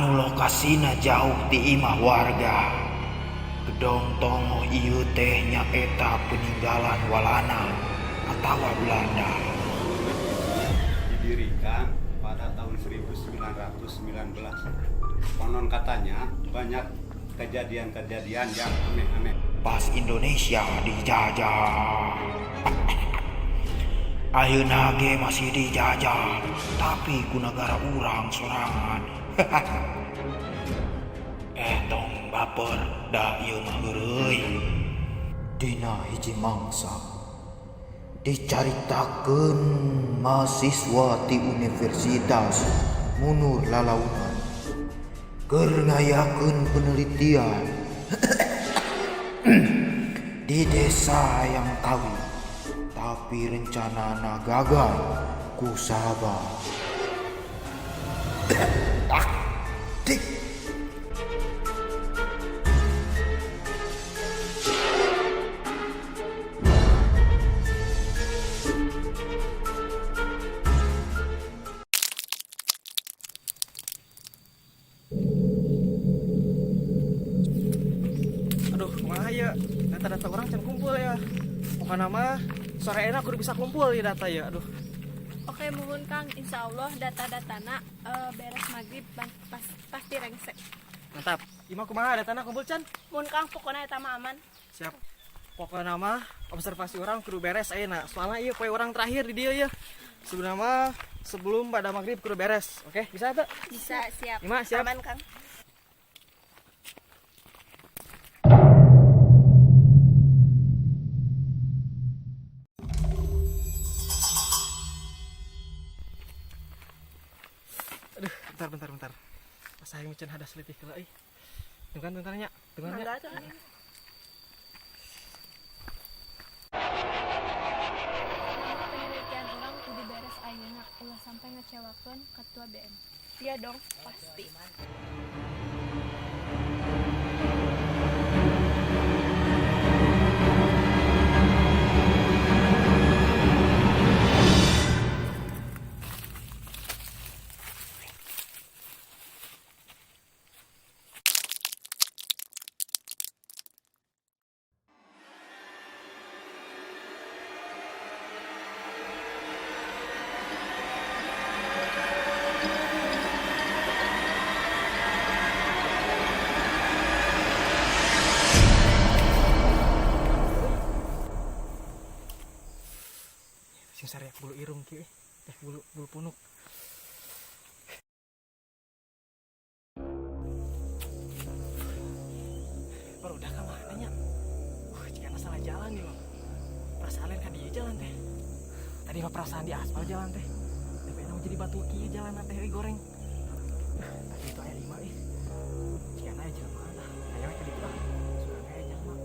anu lokasina jauh ti imah warga. Gedong tongo ieu teh nyaeta peninggalan walana atawa Belanda. Didirikan pada tahun 1919. Konon katanya banyak kejadian-kejadian yang aneh-aneh. Pas Indonesia dijajah. Ayeuna ge masih dijajah, tapi ku negara urang sorangan. Tong baper da ieu mah heureuy. Dina hiji mangsa dicaritakeun mahasiswa ti Universitas Munur Lalaunan keur ngayakeun penelitian di desa yang kawi, tapi rencanana gagal ku sabar. Aduh, kumaha ya? Data-data orang can kumpul ya. Pokoknya mah sore enak kudu bisa kumpul ya data ya. Aduh. Oke, mohon Kang, insya Allah data-datana beres maghrib pasti rengsek. Mantap. Ima kumaha datana kumpul can? Mohon Kang, pokoknya eta mah aman. Siap. Pokoknya mah observasi orang kudu beres ayeuna. Soalnya ieu poe orang terakhir di dieu ya. Sebenarnya mah sebelum pada maghrib kudu beres. Oke, bisa tuh? Bisa, siap. Ima siap. Aman Kang. Aduh, bentar. Pas aing meuceun hadas letih heula euy. Bentar nya. Mangga tuh. Penelitian orang kudu beres ayeuna, ulah sampai ngecewakeun ketua BM. Iya dong, pasti. Sing sareak bulu irung kieu teh bulu punuk. Baru udah ka mana nya? Jika salah jalan nih, perasaan lain kan di jalan teh. Tadi mah perasaan di aspal jalan teh. Tapi enak jadi batu kieu jalan teh goreng. Tadi itu aya 5 ih. Jika aya jalan mana? Aya we ka ditu ah. Sudah aya jalan.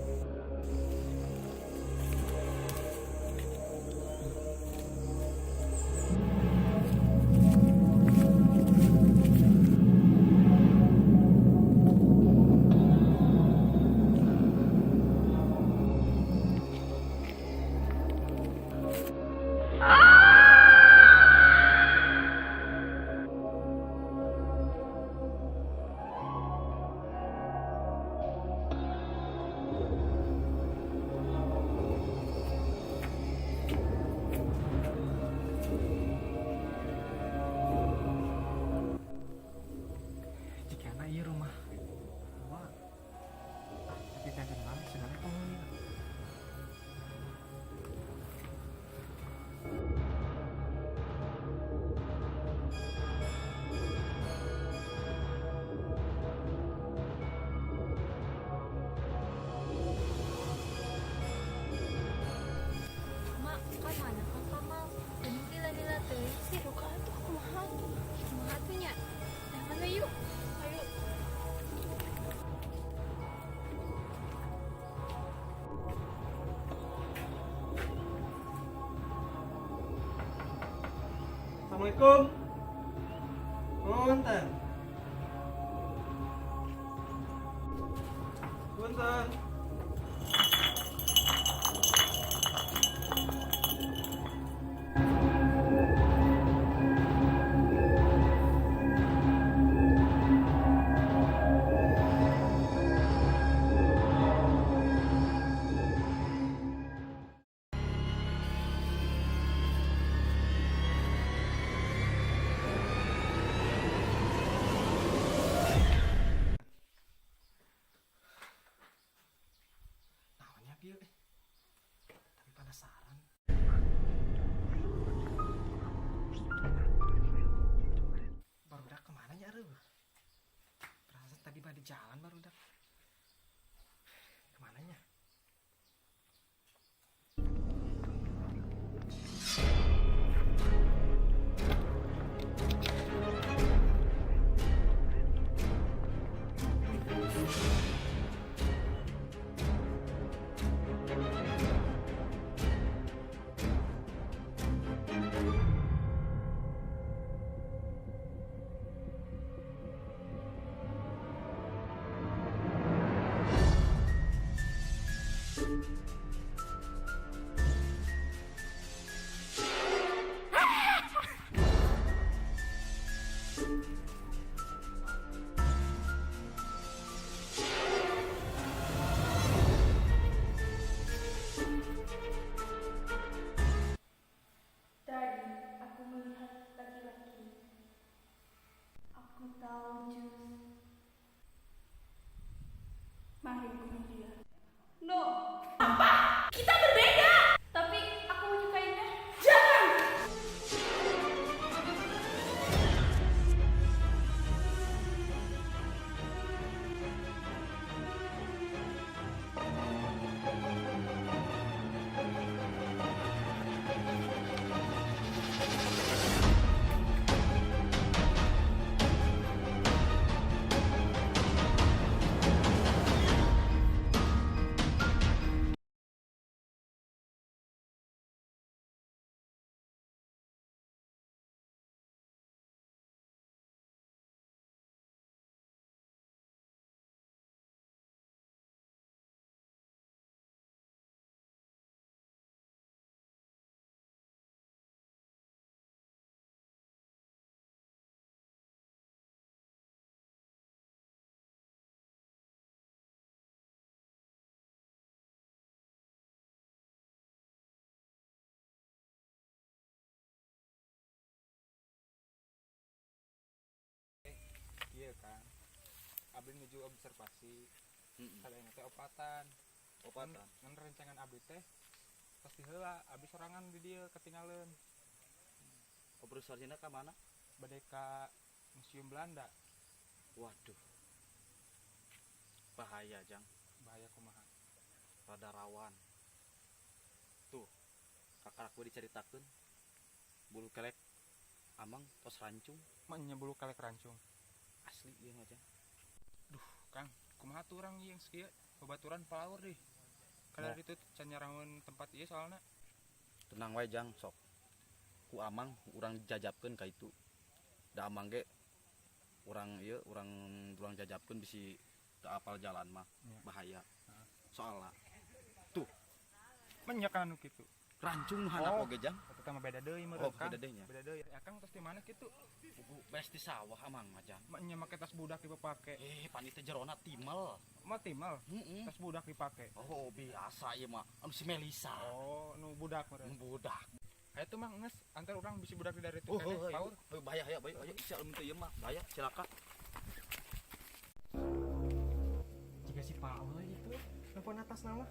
Assalamualaikum. Punten. Punten. penasaran. Barudak kemana ya, aduh? Perasaan tadi mah di jalan barudak. Kemananya? Tadi aku melihat laki-laki. Aku tahu jus. Mari bunuh dia. No. Apa? Kita berbeda. Tapi aku menyukainya. Jangan. Iya kan, abdi menuju observasi, kalian teh opatan, ngan rencangan abdi teh pasti heula, abdi sorangan di dia ketinggalan. Observasinya ke mana? Bade ka Museum Belanda. Waduh, bahaya Jang, Bahaya kumaha. rada rawan. Tuh, kakak aku diceritakan, bulu kelek, amang tos rancung, Maknya bulu kalek rancung. asli iya mah Jang. Kang, kumaha tuh orang yang sekieu babaturan palaur deh. Kada Mau. ditu can nyarangeun tempat ieu soalna. Tenang wae Jang, sok. Ku amang urang jajabkeun ka itu. Da amang ge urang ieu urang jajabkeun bisi teu apal jalan mah, Iya. bahaya. Soalna Maknya kan anu kitu. rancung handap Oh. oge Jang. Eta mah beda deui meureun Oh, Kang. beda deui nya. Beda deui. Ya Kang tos di mana kitu? Beres di sawah amang mah Jang. Maknya make tas budak dipake. Panitia jerona timel. Mah timal, Heeh. tas budak dipake. Oh, biasa ieu mah. Anu si Melisa. Oh, nu budak meureun. Budak. Aya tuh mah geus antar urang bisi budak di dari itu Oh, keneh, paur. bahaya, bahaya, ayo, siapa minta ieu mah, bahaya, silakan. Jika si Paul itu nelfon atas nama.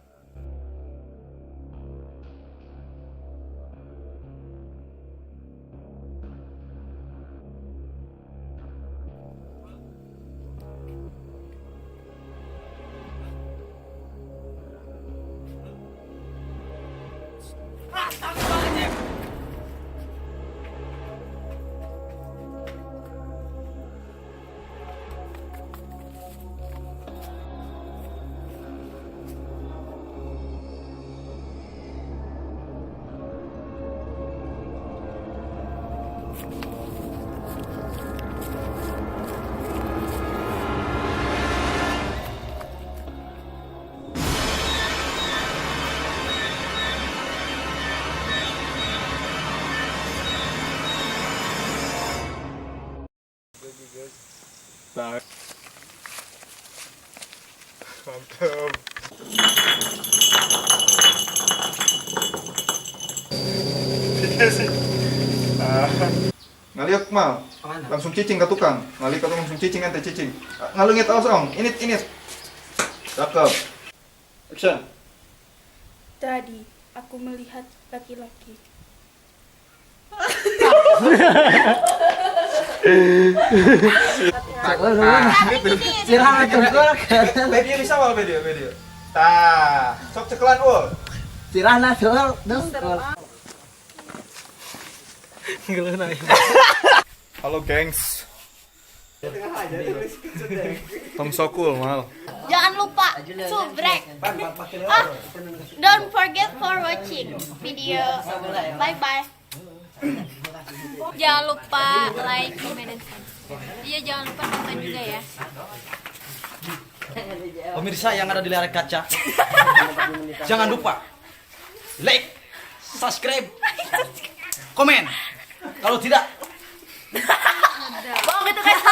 Mantap. Ngaliuk mal, Kemana? langsung cicing ke tukang. Ngalik atau langsung cicing ente cicing. Ngalungit awas ong, init. Cakep. Action. Tadi aku melihat laki-laki. Video bisa wal video. Tah, sok cekelan ul. Halo gengs. Tong sokul mal. Jangan lupa subrek. Don't forget for watching video. Bye bye. Jangan lupa like, comment, dan subscribe. Iya, jangan lupa nonton juga ya. Pemirsa yang ada di layar kaca, jangan lupa like, subscribe, komen. Kalau tidak, Bohong itu guys.